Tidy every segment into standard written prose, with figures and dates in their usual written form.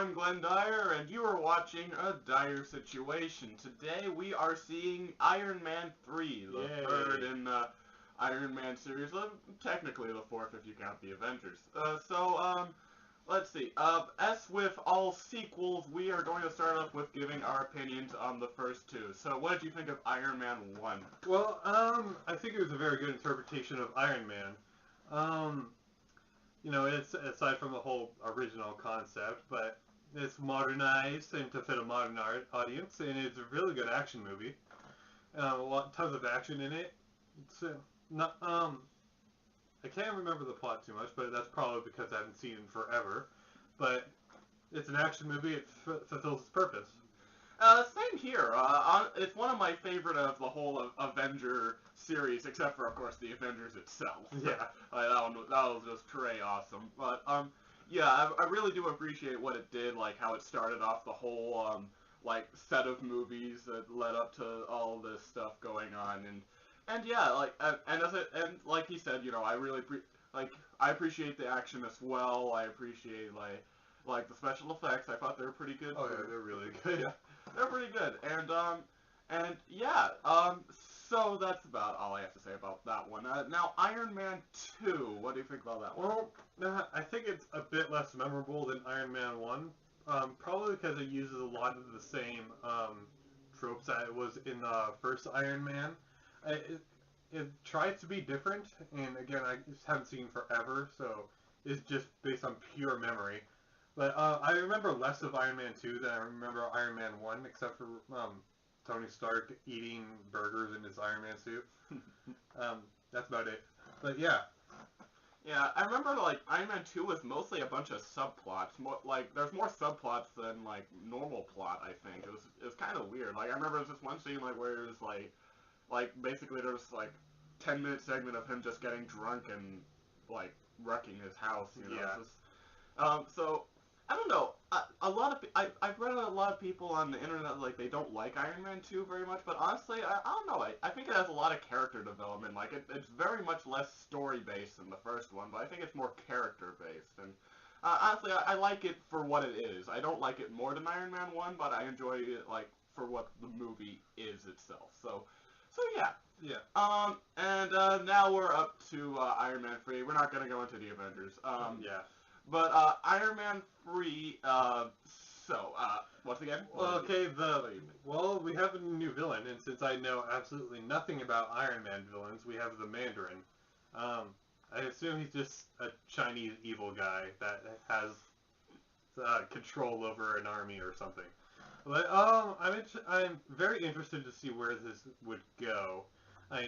I'm Glenn Dyer, and you are watching A Dyer-Situation. Today we are seeing Iron Man 3, the Yay. third in the Iron Man series, technically the fourth if you count the Avengers. Let's see. As with all sequels, we are going to start off with giving our opinions on the first two. So what did you think of Iron Man 1? Well, I think it was a very good interpretation of Iron Man. It's aside from the whole original concept, but it's modernized and to fit a modern audience, and it's a really good action movie. Tons of action in it. It's not I can't remember the plot too much, but that's probably because I haven't seen it in forever. But it's an action movie. It fulfills its purpose. Same here. It's one of my favorite of the whole Avenger series, except for, of course, the Avengers itself. Yeah. That was just cray awesome. But, yeah, I really do appreciate what it did, like, how it started off the whole, set of movies that led up to all this stuff going on, and yeah, and like he said, I really I appreciate the action as well. I appreciate, like the special effects. I thought they were pretty good. Oh, yeah, they're really good. Yeah, they're pretty good, and yeah, so that's about all I have to say about that one. Now, Iron Man 2, what do you think about that one? Well, I think it's a bit less memorable than Iron Man 1, probably because it uses a lot of the same tropes that it was in the first Iron Man. It tries to be different, and again, I just haven't seen forever, so it's just based on pure memory. But I remember less of Iron Man 2 than I remember Iron Man 1, except for Tony Stark eating burgers in his Iron Man suit. That's about it. But yeah. Yeah, I remember, Iron Man 2 was mostly a bunch of subplots. There's more subplots than, normal plot, I think. It was kind of weird. I remember there was this one scene, where it was, basically there was, 10-minute segment of him just getting drunk and, wrecking his house, Yeah. So, I don't know. I've read a lot of people on the internet, they don't like Iron Man 2 very much, but honestly, I don't know. I think it has a lot of character development. It's very much less story-based than the first one, but I think it's more character-based. And, honestly, I like it for what it is. I don't like it more than Iron Man 1, but I enjoy it, for what the movie is itself. So yeah. Yeah. Now we're up to Iron Man 3. We're not going to go into the Avengers. Yeah. But Iron Man 3, once again? Well, we have a new villain, and since I know absolutely nothing about Iron Man villains, we have the Mandarin. I assume he's just a Chinese evil guy that has control over an army or something. But I'm very interested to see where this would go.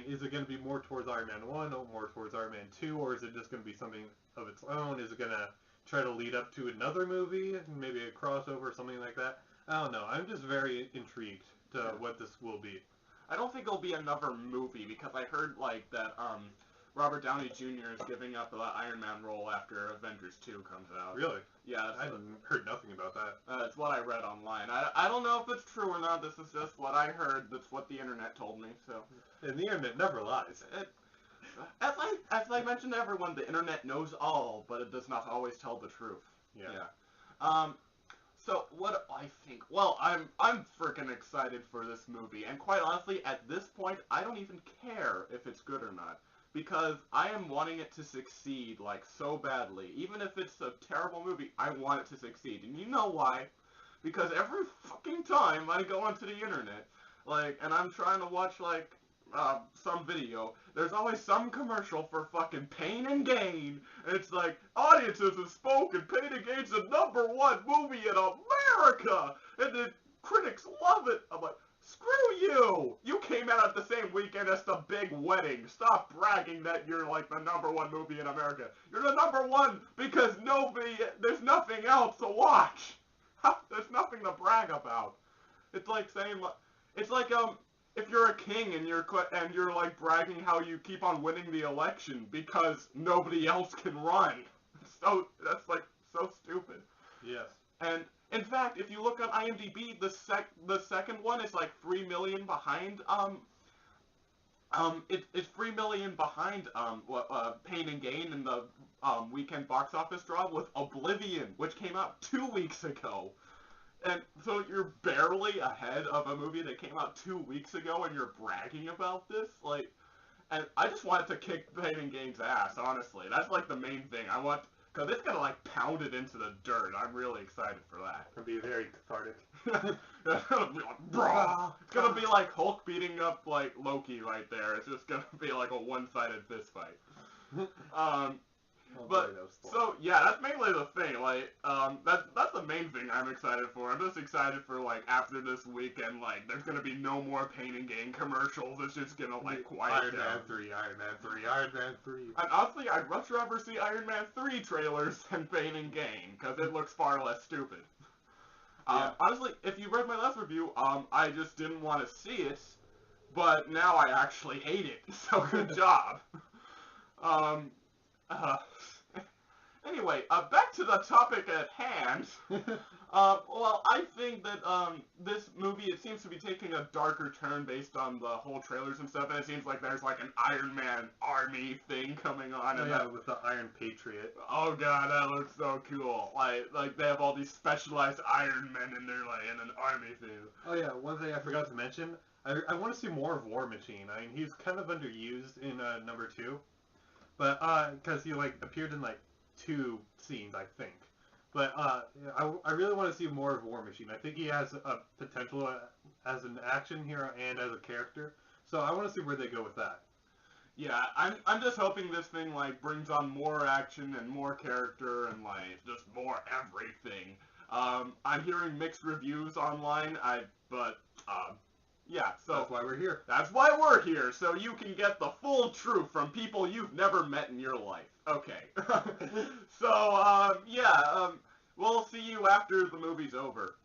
Is it going to be more towards Iron Man 1 or more towards Iron Man 2, or is it just going to be something of its own? Is it going to try to lead up to another movie, maybe a crossover or something like that? I don't know. I'm just very intrigued to what this will be. I don't think it'll be another movie, because I heard, that, Robert Downey Jr. is giving up the Iron Man role after Avengers 2 comes out. Really? Yeah. I heard nothing about that. That's what I read online. I don't know if it's true or not. This is just what I heard. That's what the internet told me, so. And the internet never lies. As I mentioned to everyone, the internet knows all, but it does not always tell the truth. Yeah. So what do I think? Well, I'm freaking excited for this movie, and quite honestly, at this point, I don't even care if it's good or not, because I am wanting it to succeed, so badly. Even if it's a terrible movie, I want it to succeed. And you know why? Because every fucking time I go onto the internet, and I'm trying to watch, some video, there's always some commercial for fucking Pain and Gain, and it's audiences have spoken, Pain and Gain's the #1 movie in America, and the critics love it. I'm like, screw you! You came out at the same weekend as The Big Wedding. Stop bragging that you're, the #1 movie in America. You're the #1 because there's nothing else to watch. There's nothing to brag about. It's like saying, if you're a king and you're bragging how you keep on winning the election because nobody else can run. So that's so stupid. Yes. And in fact, if you look on IMDb, the second one is 3 million behind It's 3 million behind Pain and Gain in the weekend box office draw with Oblivion, which came out 2 weeks ago. And so you're barely ahead of a movie that came out 2 weeks ago, and you're bragging about this, like. And I just want it to kick Pain and Gain's ass, honestly. That's like the main thing. I want, because it's gonna like pound it into the dirt. I'm really excited for that. It'll be very cathartic. It's gonna be like, brah! It's gonna be like Hulk beating up like Loki right there. It's just gonna be like a one-sided fist fight. But so yeah, that's mainly the thing. Like, that's the main thing I'm excited for. I'm just excited for like after this weekend, like there's gonna be no more Pain and Gain commercials. It's just gonna like quiet down. Iron Man 3, Iron Man 3, Iron Man 3. And honestly, I'd much rather see Iron Man 3 trailers than Pain and Gain because it looks far less stupid. Yeah. Honestly, if you read my last review, I just didn't want to see it, but now I actually hate it. So good job. Uh, anyway, back to the topic at hand. Well, I think that this movie, it seems to be taking a darker turn based on the whole trailers and stuff, and it seems like there's like an Iron Man army thing coming on. Oh, yeah, with the Iron Patriot. Oh god, that looks so cool. Like they have all these specialized Iron Men in there, like in an army thing. Oh yeah, one thing I forgot to mention, I want to see more of War Machine. I mean, he's kind of underused in number 2. But, because he, like, appeared in, like, 2 scenes, I think. But, I really want to see more of War Machine. I think he has a potential as an action hero and as a character. So I want to see where they go with that. Yeah, I'm just hoping this thing, like, brings on more action and more character and, like, just more everything. I'm hearing mixed reviews online, yeah, so that's why we're here. That's why we're here, so you can get the full truth from people you've never met in your life. Okay. So, yeah, we'll see you after the movie's over.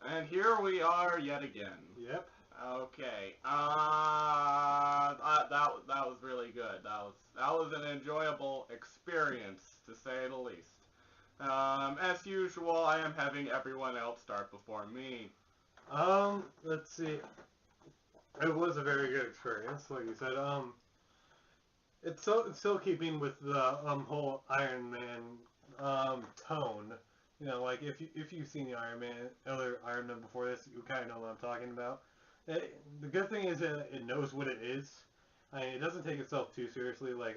And here we are yet again. Yep. Okay. That was really good. That was an enjoyable experience, to say the least. As usual, I am having everyone else start before me. Let's see. It was a very good experience, like you said. It's still keeping with the whole Iron Man tone. You know, like if you've seen the other Iron Man before this, you kind of know what I'm talking about. The good thing is that it knows what it is. I mean, it doesn't take itself too seriously. Like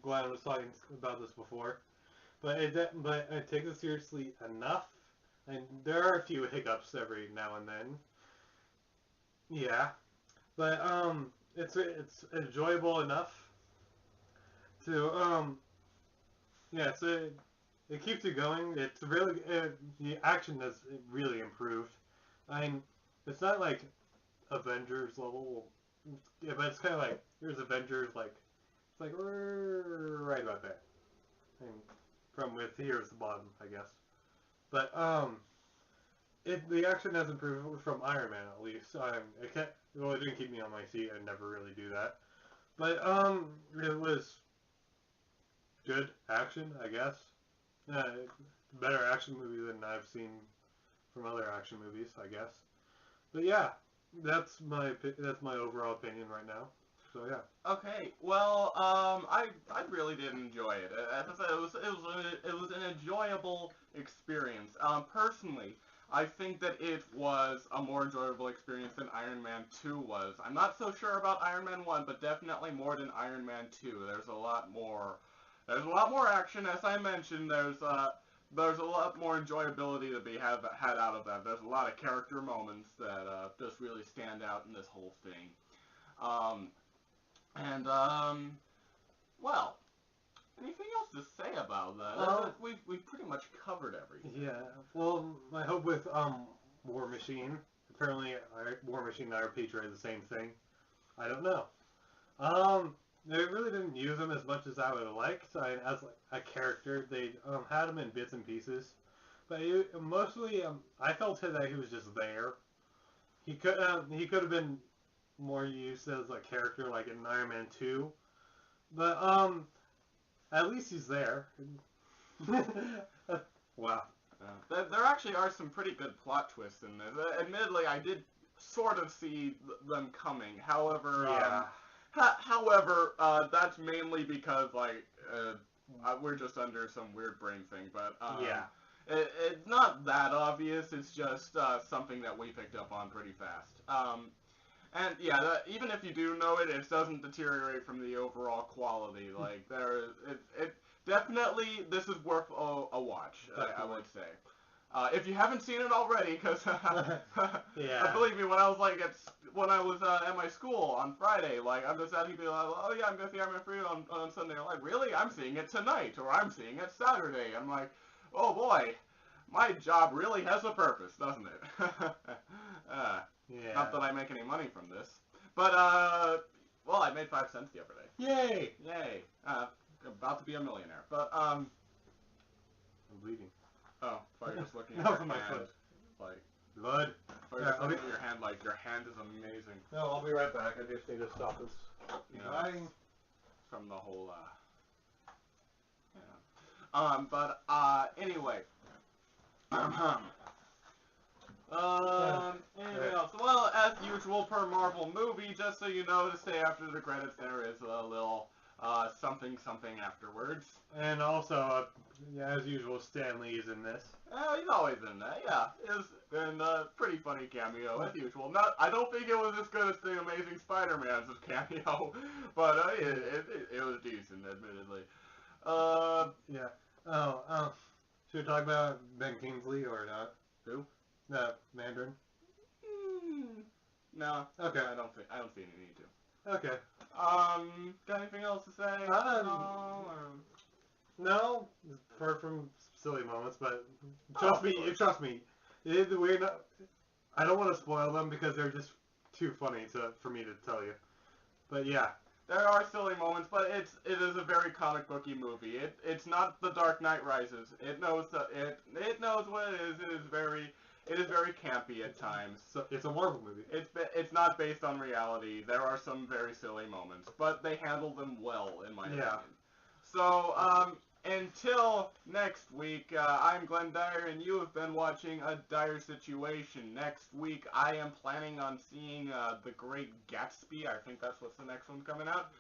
Glenn was talking about this before. But it takes it seriously enough, and there are a few hiccups every now and then. Yeah, but it's enjoyable enough to yeah, it keeps you going. It's really the action has really improved. I mean, it's not like Avengers level, yeah, but it's kind of like here's Avengers, like it's like right about there. And from with here's the bottom, I guess. But the action has improved from Iron Man at least. It didn't keep me on my seat. I never really do that. But it was good action, I guess. Better action movie than I've seen from other action movies, I guess. But yeah, that's my overall opinion right now. So yeah. Okay, well, I really did enjoy it. As I said, it was an enjoyable experience. Personally, I think that it was a more enjoyable experience than Iron Man 2 was. I'm not so sure about Iron Man 1, but definitely more than Iron Man 2. There's a lot more action, as I mentioned. There's a lot more enjoyability to be had out of that. There's a lot of character moments that just really stand out in this whole thing. Well, anything else to say about that? We've pretty much covered everything. Yeah. Well, I hope with War Machine. Apparently, War Machine and Iron Patriot are the same thing. I don't know. They really didn't use him as much as I would have liked. As like a character, they had him in bits and pieces, but mostly I felt that he was just there. He could have been more used as a character like in Iron Man 2, but at least he's there. Wow. There actually are some pretty good plot twists in this. Admittedly, I did sort of see them coming. However, Yeah. that's mainly because we're just under some weird brain thing. But Yeah. it's not that obvious. It's just something that we picked up on pretty fast. And yeah, even if you do know it, it doesn't deteriorate from the overall quality. Like it definitely this is worth a watch. I would say. If you haven't seen it already, because Yeah. believe me, when I was at my school on Friday, like I'm just asking people, oh yeah, I'm gonna see Iron Man 3 on Sunday. I'm like, really? I'm seeing it tonight, or I'm seeing it Saturday. I'm like, oh boy, my job really has a purpose, doesn't it? Yeah. Not that I make any money from this, but well, I made 5 cents the other day. Yay! Yay! About to be a millionaire, but I'm bleeding. oh, thought you were just looking at No, your from my hand, foot. like. Blood. Thought you were just looking at your hand, like your hand is amazing. No, I'll be right back. I just need to stop this. You know, Dying. from the whole but anyway. Anything else? Well, as usual per Marvel movie, just so you know, to stay after the credits, there is a little something something afterwards. And also, yeah, as usual, Stan Lee's in this. He's always in that, yeah. It's been a pretty funny cameo, as usual. I don't think it was as good as the Amazing Spider-Man's cameo, but it was decent, admittedly. Yeah. Should we talk about Ben Kingsley or not? Who? The Mandarin. No. Okay. I don't see any need to. Okay. Got anything else to say? No, apart from silly moments, but trust me, we're not. I don't want to spoil them because they're just too funny for me to tell you. But yeah, there are silly moments, but it is a very comic booky movie. It's not The Dark Knight Rises. It knows it knows what it is. It is very campy at times. So it's a Marvel movie. It's not based on reality. There are some very silly moments, but they handle them well, in my opinion. So, until next week, I'm Glenn Dyer, and you have been watching A Dire Situation. Next week, I am planning on seeing The Great Gatsby. I think that's what's the next one coming out.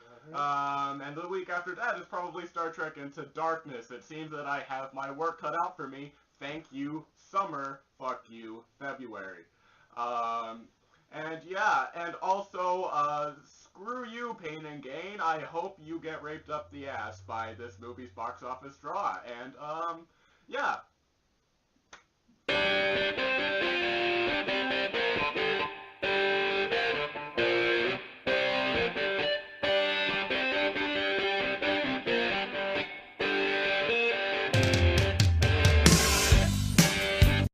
And the week after that is probably Star Trek Into Darkness. It seems that I have my work cut out for me. Thank you, summer. Fuck you, February. And yeah, and also, screw you, Pain and Gain. I hope you get raped up the ass by this movie's box office draw. And, yeah,